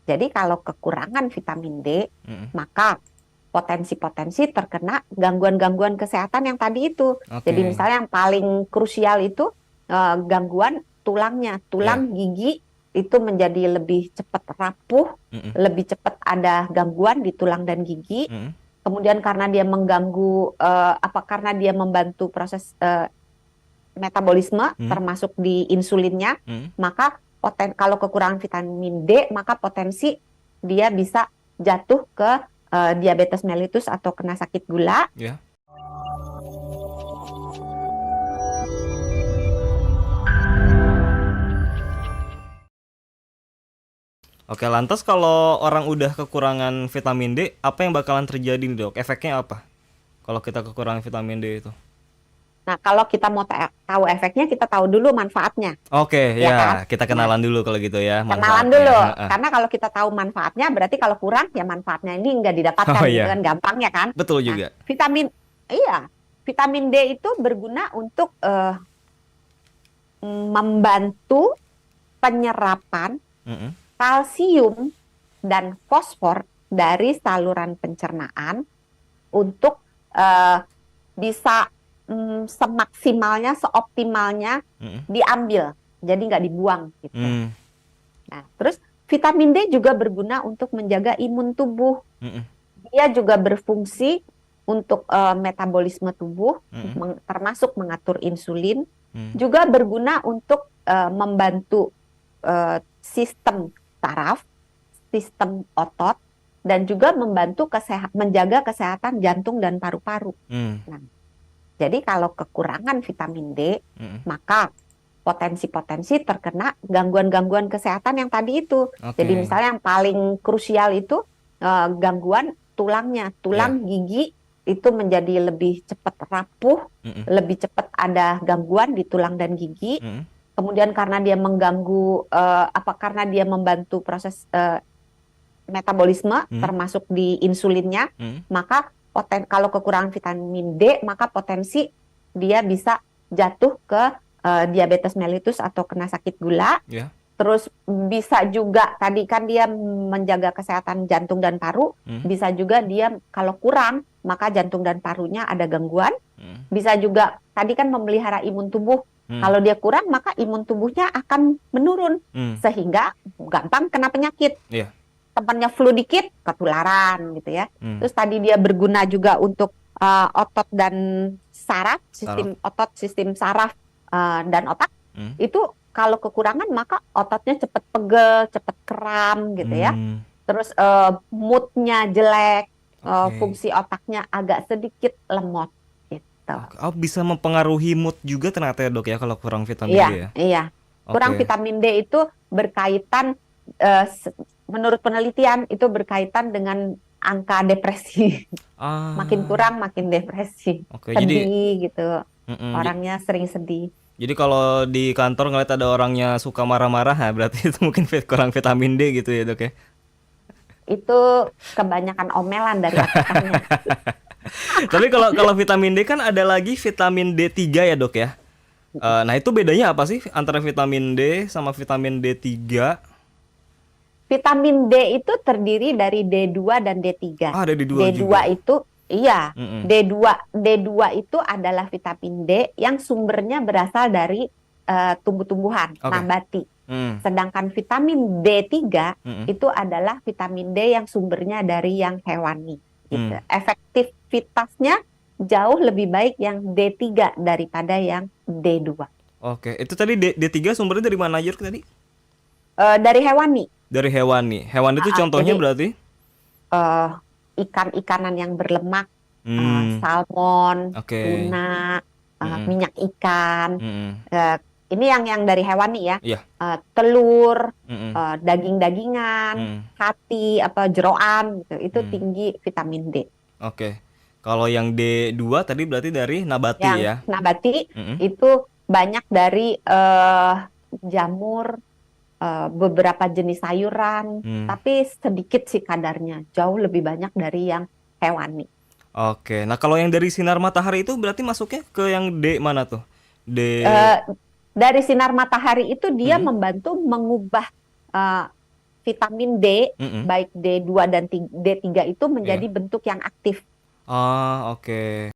Jadi kalau kekurangan vitamin D, Mm-mm. maka potensi-potensi terkena gangguan-gangguan kesehatan yang tadi itu. Jadi Oke. misalnya yang paling krusial itu gangguan tulangnya, Ya. tulang gigi itu menjadi lebih cepat rapuh, Mm-mm. lebih cepat ada gangguan di tulang dan gigi. Mm-mm. Kemudian karena dia mengganggu karena dia membantu proses metabolisme Mm-mm. termasuk di insulinnya, Mm-mm. maka kalau kekurangan vitamin D, maka potensi dia bisa jatuh ke diabetes mellitus atau kena sakit gula. Ya. Oke, lantas kalau orang udah kekurangan vitamin D, apa yang bakalan terjadi nih dok? Efeknya apa? Kalau kita kekurangan vitamin D itu? Nah, kalau kita mau tahu efeknya, kita tahu dulu manfaatnya, Oke, ya ya kan? kita Nah, kenalan dulu kalau gitu ya kenalan manfaatnya. dulu, Heeh. karena kalau kita tahu manfaatnya, berarti kalau kurang, ya manfaatnya ini nggak Oh didapatkan gitu iya, kan, gampangnya kan? betul Nah, juga. iya, vitamin D itu berguna untuk membantu penyerapan Mm-mm. kalsium dan fosfor dari saluran pencernaan untuk eh, bisa semaksimalnya, seoptimalnya Mm-mm. diambil, jadi nggak dibuang gitu. Mm. Nah, terus vitamin D juga berguna untuk menjaga imun tubuh. Mm-mm. Dia juga berfungsi untuk metabolisme tubuh, Mm-mm. termasuk mengatur insulin, Mm. juga berguna untuk membantu sistem saraf, sistem otot, dan juga membantu menjaga kesehatan jantung dan paru-paru. Mm. Nah, jadi kalau kekurangan vitamin D, Mm-mm. maka potensi-potensi terkena gangguan-gangguan kesehatan yang tadi itu. Jadi Oke. misalnya yang paling krusial itu gangguan tulangnya, Ya. tulang gigi itu menjadi lebih cepat rapuh, Mm-mm. lebih cepat ada gangguan di tulang dan gigi. Mm-mm. Kemudian karena dia mengganggu karena dia membantu proses metabolisme Mm. termasuk di insulinnya, Mm. maka kalau kekurangan vitamin D, maka potensi dia bisa jatuh ke diabetes mellitus atau kena sakit gula. Ya. Terus bisa juga tadi kan dia menjaga kesehatan jantung dan paru, Mm. bisa juga dia kalau kurang maka jantung dan parunya ada gangguan. Mm. Bisa juga tadi kan memelihara imun tubuh. Mm. Kalau dia kurang maka imun tubuhnya akan menurun Mm. sehingga gampang kena penyakit. Iya. Temannya flu dikit ketularan gitu ya. Mm. Terus tadi dia berguna juga untuk otot dan saraf, Saraf. sistem saraf dan otak. Mm. Itu kalau kekurangan maka ototnya cepat pegel, cepat kram gitu ya. Mm. Terus moodnya jelek, Oke. fungsi otaknya agak sedikit lemot gitu. Oke. Oh, bisa mempengaruhi mood juga ternyata ya dok ya kalau kurang vitamin Iya, D ya. iya. Kurang Oke. vitamin D itu berkaitan, eh, se- menurut penelitian itu berkaitan dengan angka depresi. Makin Ah. kurang, makin depresi. Oke. Jadi. Sedih gitu. Mm-mm. Orangnya sering sedih. Jadi kalau di kantor ngeliat ada orangnya suka marah-marah, ya berarti itu mungkin kurang vitamin D gitu ya dok ya. Itu kebanyakan omelan dari atasannya. Tapi kalau kalau vitamin D kan ada lagi vitamin D3 ya dok ya. Nah itu bedanya apa sih antara vitamin D sama vitamin D3? Vitamin D itu terdiri dari D2 dan D3. Ah ada di dua D2 juga. itu, iya, Mm-mm. D2 itu adalah vitamin D yang sumbernya berasal dari tumbuh-tumbuhan, Oke. nabati. Mm. Sedangkan vitamin D3 Mm-mm. itu adalah vitamin D yang sumbernya dari yang hewani. Gitu. Mm. Efektivitasnya jauh lebih baik yang D3 daripada yang D2. Oke. Itu tadi D3 sumbernya dari mana aja tadi? Dari hewani. Dari hewan nih. Hewan itu contohnya Jadi berarti? eh, ikan-ikanan yang berlemak, Hmm. salmon, Oke. tuna, Mm-mm. minyak ikan. Mm-mm. Eh, ini yang dari hewani ya. Iya. Telur, Mm-mm. daging-dagingan, Mm. hati, apa jeroan gitu. Itu Mm. tinggi vitamin D. Oke. Kalau yang D2 tadi berarti dari nabati Yang ya. nabati Mm-mm. itu banyak dari jamur, beberapa jenis sayuran, Hmm. tapi sedikit sih kadarnya. Jauh lebih banyak dari yang hewani. Oke. Nah, kalau yang dari sinar matahari itu berarti masuknya ke yang D mana tuh? D. Eh, dari sinar matahari itu dia Mm-mm. membantu mengubah eh, vitamin D, Mm-mm. baik D2 dan D3 itu menjadi Iya. bentuk yang aktif. Ah, oke.